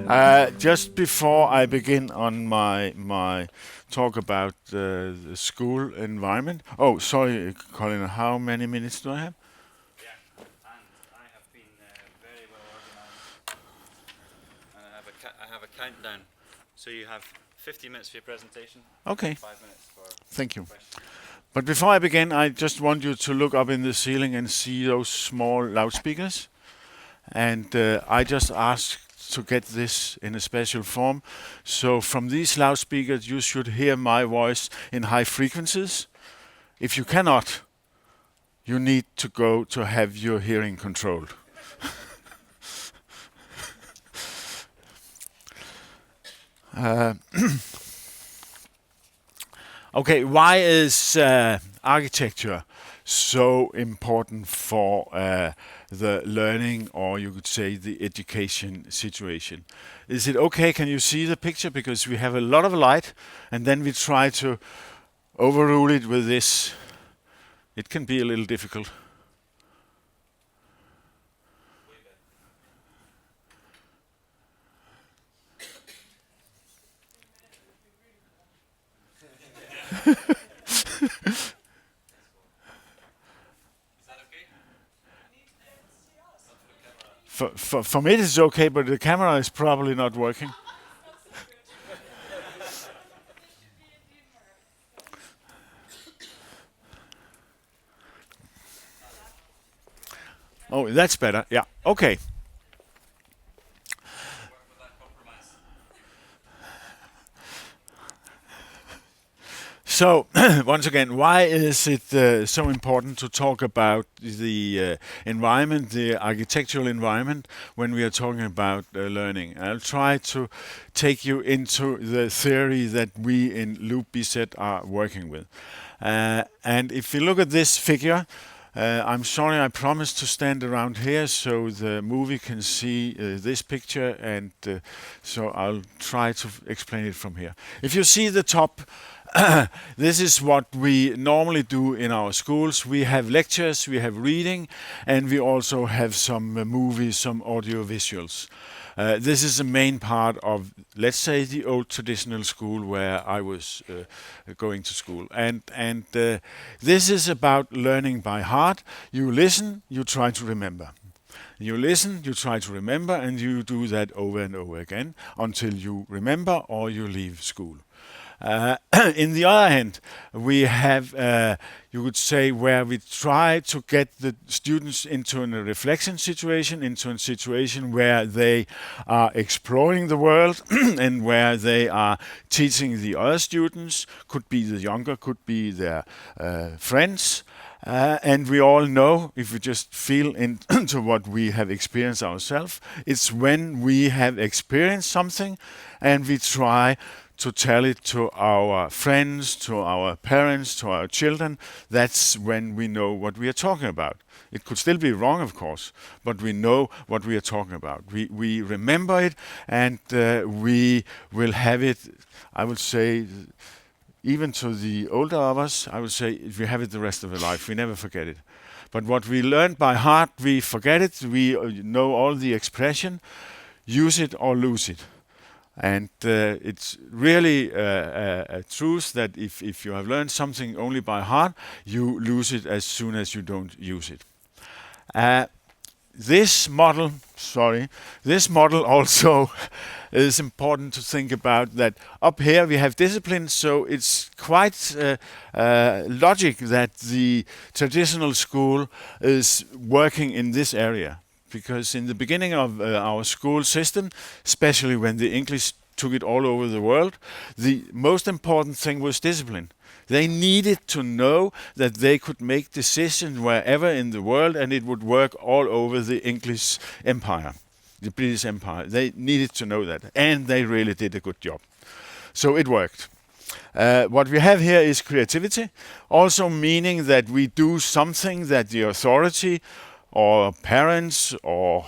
Just before I begin on my talk about the school environment. Oh, sorry, Colin. How many minutes do I have? Yeah, and I have been very well organized. I have a countdown. So you have 50 minutes for your presentation, Okay, 5 minutes for thank you. questions. But before I begin, I just want you to look up in the ceiling and see those small loudspeakers. And I just asked to get this in a special form. So from these loudspeakers, you should hear my voice in high frequencies. If you cannot, you need to go to have your hearing controlled. Uh, okay, why is architecture so important for the learning, or you could say the education situation? Is it okay? Can you see the picture? Because we have a lot of light, and then we try to overrule it with this. It can be a little difficult. Is that okay? For me, it's okay, but the camera is probably not working. Oh, that's better. Yeah. Okay. Work with that compromise. So, once again, why is it so important to talk about the environment, the architectural environment, when we are talking about learning? I'll try to take you into the theory that we in LOOP.bz are working with. And if you look at this figure, I'm sorry, I promised to stand around here so the movie can see this picture, and so I'll try to explain it from here. If you see the top, this is what we normally do in our schools. We have lectures, we have reading, and we also have some movies, some audio visuals. This is the main part of, let's say, the old traditional school where I was going to school. And this is about learning by heart. You listen, you try to remember. You listen, you try to remember, and you do that over and over again until you remember or you leave school. In the other hand, we have, you could say, where we try to get the students into a reflection situation, into a situation where they are exploring the world and where they are teaching the other students, could be the younger, could be their friends. And we all know, if we just feel into what we have experienced ourselves, it's when we have experienced something and we try to tell it to our friends, to our parents, to our children. That's when we know what we are talking about. It could still be wrong, of course, but we know what we are talking about. We remember it, and we will have it, I would say, even to the older of us, I would say we have it the rest of the life. We never forget it. But what we learned by heart, we forget it. We know all the expression. Use it or lose it. And it's really a truth that if you have learned something only by heart, you lose it as soon as you don't use it. This model also is important to think about, that up here we have discipline, so it's quite logic that the traditional school is working in this area. Because in the beginning of our school system, especially when the English took it all over the world, the most important thing was discipline. They needed to know that they could make decisions wherever in the world and it would work all over the English empire, the British Empire. They needed to know that, and they really did a good job. So it worked. What we have here is creativity, also meaning that we do something that the authority or parents or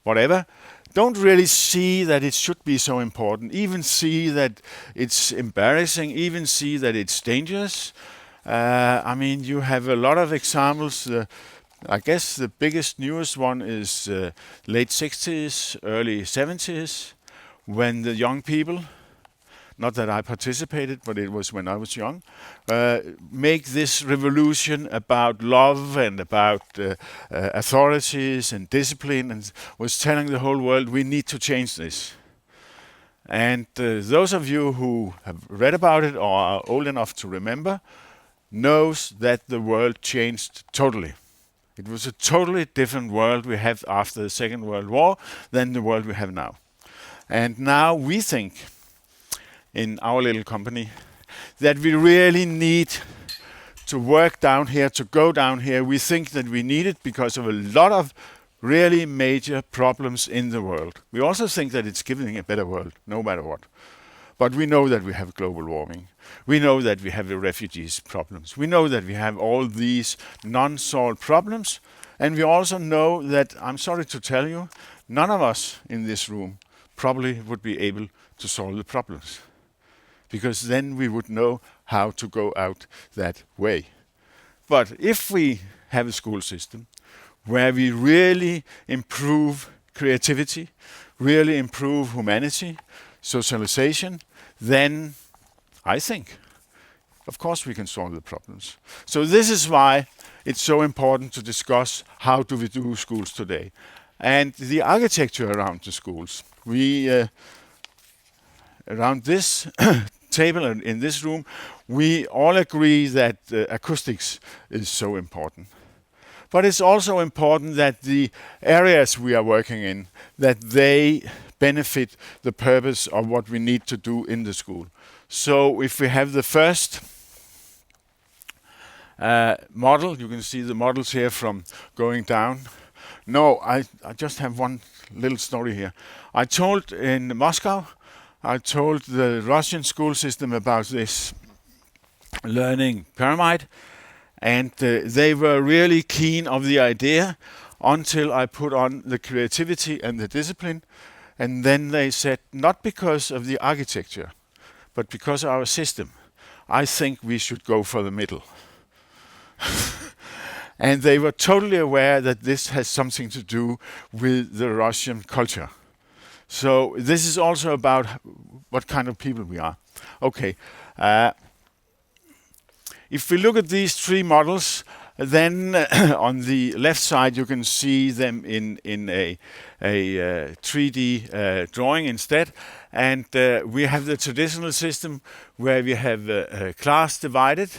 whatever don't really see that it should be so important, even see that it's embarrassing, even see that it's dangerous. I mean, you have a lot of examples. I guess the biggest newest one is late 60s, early 70s, when the young people, not that I participated, but it was when I was young, make this revolution about love and about authorities and discipline, and was telling the whole world we need to change this. And those of you who have read about it or are old enough to remember knows that the world changed totally. It was a totally different world we had after the Second World War than the world we have now. And now we think in our little company that we really need to work down here, to go down here. We think that we need it because of a lot of really major problems in the world. We also think that it's giving a better world, no matter what. But we know that we have global warming. We know that we have the refugees problems. We know that we have all these non-solved problems. And we also know that, I'm sorry to tell you, none of us in this room probably would be able to solve the problems. Because then we would know how to go out that way. But if we have a school system where we really improve creativity, really improve humanity, socialization, then I think, of course, we can solve the problems. So this is why it's so important to discuss how do we do schools today. And the architecture around the schools. We, around this table and in this room, we all agree that acoustics is so important. But it's also important that the areas we are working in, that they benefit the purpose of what we need to do in the school. So if we have the first model, you can see the models here from going down. No, I just have one little story here. I told in Moscow, I told the Russian school system about this learning pyramid, and they were really keen of the idea until I put on the creativity and the discipline. And then they said, not because of the architecture, but because of our system, I think we should go for the middle. And they were totally aware that this has something to do with the Russian culture. So this is also about what kind of people we are. Okay. If we look at these three models, then on the left side you can see them in a 3D drawing instead. And we have the traditional system where we have a class divided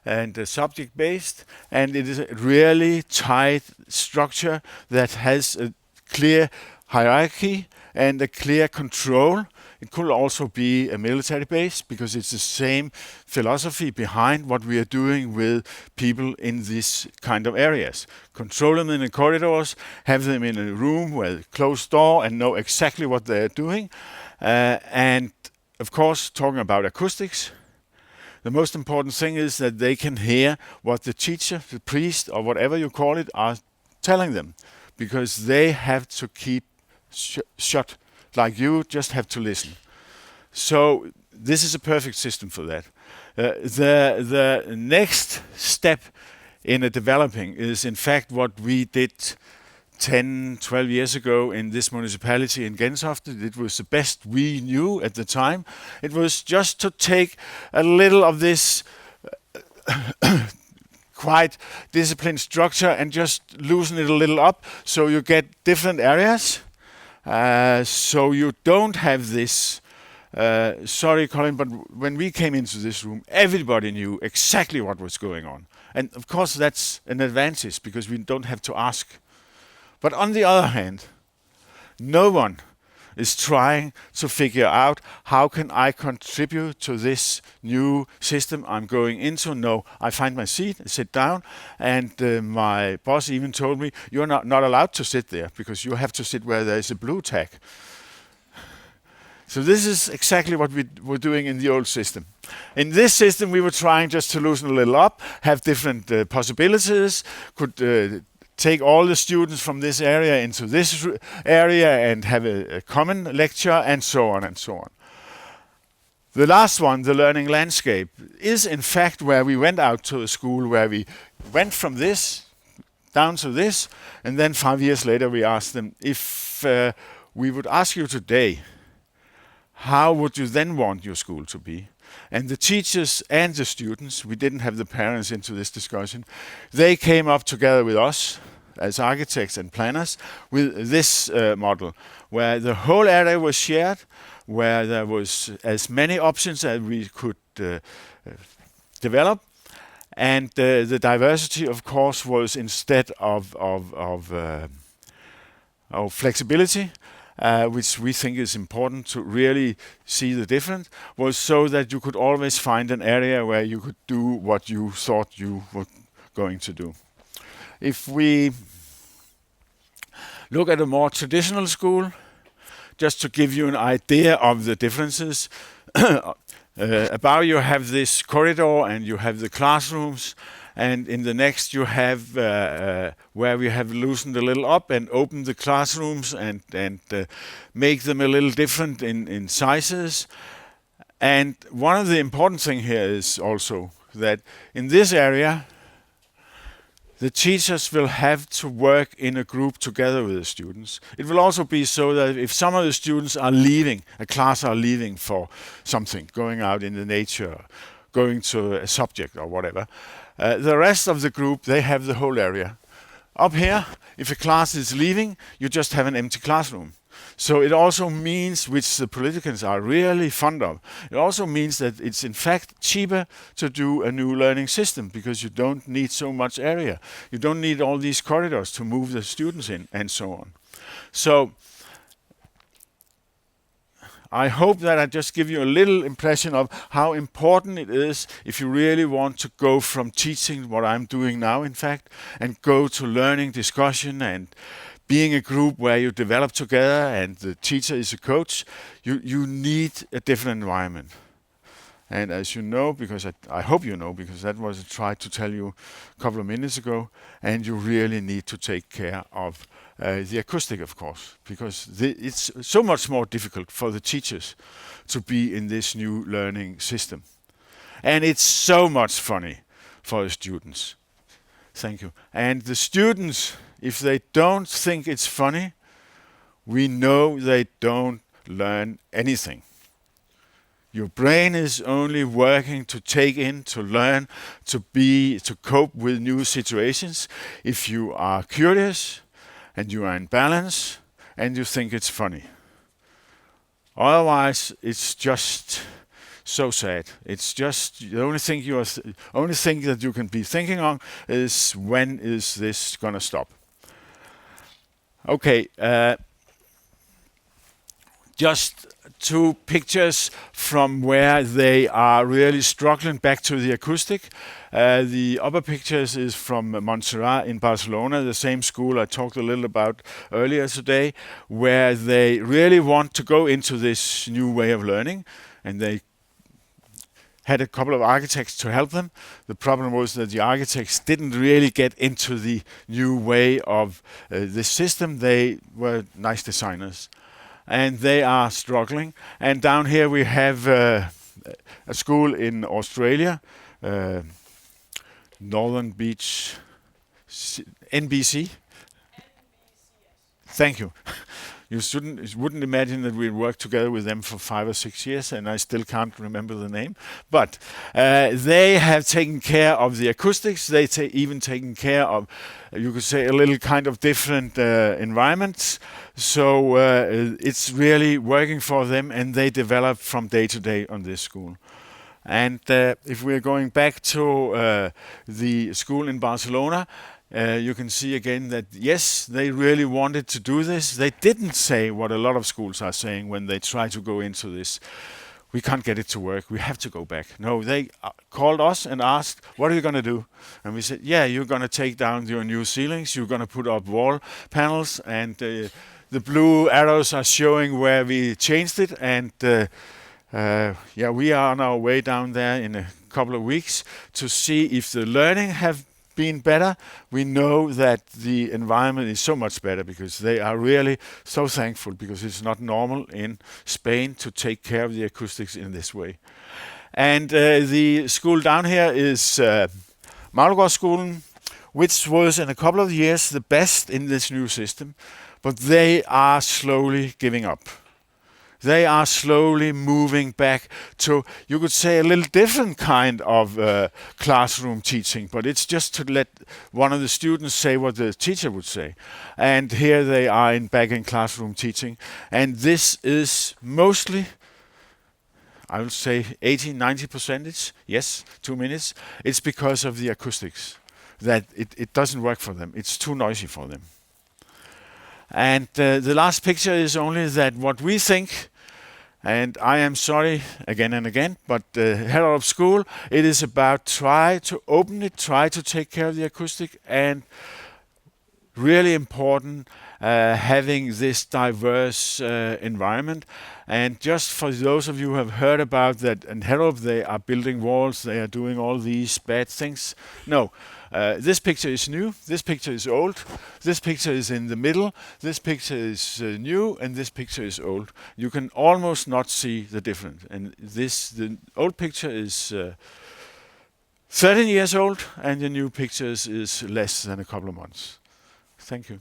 and subject based, and it is a really tight structure that has a clear hierarchy and a clear control. It could also be a military base because it's the same philosophy behind what we are doing with people in these kind of areas. Control them in the corridors, have them in a room with closed door and know exactly what they're doing. And of course, talking about acoustics, the most important thing is that they can hear what the teacher, the priest, or whatever you call it, are telling them, because they have to keep shut. Like you just have to listen. So this is a perfect system for that. The next step in developing is in fact what we did 10, 12 years ago in this municipality in Gentofte. It was the best we knew at the time. It was just to take a little of this quite disciplined structure and just loosen it a little up so you get different areas. So you don't have this, sorry Colin, but when we came into this room, everybody knew exactly what was going on. And of course that's an advantage because we don't have to ask. But on the other hand, no one is trying to figure out how can I contribute to this new system I'm going into. No, I find my seat, sit down, and my boss even told me, you're not allowed to sit there because you have to sit where there is a blue tag. So this is exactly what we were doing in the old system. In this system, we were trying just to loosen a little up, have different possibilities, could take all the students from this area into this area and have a common lecture, and so on and so on. The last one, the learning landscape, is in fact where we went out to a school where we went from this down to this, and then 5 years later we asked them, if we would ask you today, how would you then want your school to be? And the teachers and the students, we didn't have the parents into this discussion, they came up together with us as architects and planners with this model, where the whole area was shared, where there was as many options as we could develop, and the diversity, of course, was instead of flexibility, which we think is important to really see the difference, was so that you could always find an area where you could do what you thought you were going to do. If we look at a more traditional school, just to give you an idea of the differences, above you have this corridor and you have the classrooms, and in the next you have where we have loosened a little up and opened the classrooms and make them a little different in sizes. And one of the important thing here is also that in this area the teachers will have to work in a group together with the students. It will also be so that if some of the students are leaving, a class are leaving for something, going out in the nature, going to a subject or whatever, the rest of the group, they have the whole area. Up here, if a class is leaving, you just have an empty classroom. So it also means, which the politicians are really fond of, it also means that it's in fact cheaper to do a new learning system because you don't need so much area. You don't need all these corridors to move the students in and so on. So I hope that I just give you a little impression of how important it is if you really want to go from teaching, what I'm doing now in fact, and go to learning, discussion, and being a group where you develop together and the teacher is a coach. You need a different environment. And as you know, because I hope you know, because that was I tried to tell you a couple of minutes ago, and you really need to take care of the acoustic, of course, because it's so much more difficult for the teachers to be in this new learning system. And it's so much funny for the students. Thank you. And the students, if they don't think it's funny, we know they don't learn anything. Your brain is only working to take in, to learn, to cope with new situations. If you are curious and you are in balance and you think it's funny. Otherwise, it's just so sad. It's just the only thing that you can be thinking on is, when is this gonna stop? Okay, just two pictures from where they are really struggling back to the acoustic. The upper pictures is from Montserrat in Barcelona, the same school I talked a little about earlier today, where they really want to go into this new way of learning, and they had a couple of architects to help them. The problem was that the architects didn't really get into the new way of this system. They were nice designers, and they are struggling. And down here we have a school in Australia, Northern Beach, NBC. Thank you. You wouldn't imagine that we'd worked together with them for 5 or 6 years, and I still can't remember the name. But they have taken care of the acoustics. They even taken care of, you could say, a little kind of different environments. So it's really working for them, and they develop from day to day on this school. And if we're going back to the school in Barcelona, you can see again that, yes, they really wanted to do this. They didn't say what a lot of schools are saying when they try to go into this. We can't get it to work. We have to go back. No, they called us and asked, what are you going to do? And we said, yeah, you're going to take down your new ceilings. You're going to put up wall panels. And the blue arrows are showing where we changed it. And yeah, we are on our way down there in a couple of weeks to see if the learning have been better. We know that the environment is so much better because they are really so thankful, because it's not normal in Spain to take care of the acoustics in this way. And the school down here is Maglgaardskolen, which was in a couple of years the best in this new system, but they are slowly giving up. They are slowly moving back to, you could say, a little different kind of classroom teaching, but it's just to let one of the students say what the teacher would say. And here they are back in classroom teaching. And this is mostly, I would say 80-90%, yes, 2 minutes. It's because of the acoustics that it doesn't work for them. It's too noisy for them. And the last picture is only that what we think, and I am sorry again and again, but Hellerup School, it is about try to open it, try to take care of the acoustic, and really important having this diverse environment. And just for those of you who have heard about that in Hellerup, they are building walls, they are doing all these bad things. No, this picture is new, this picture is old, this picture is in the middle, this picture is new, and this picture is old. You can almost not see the difference. And the old picture is 13 years old, and the new picture is less than a couple of months. Thank you.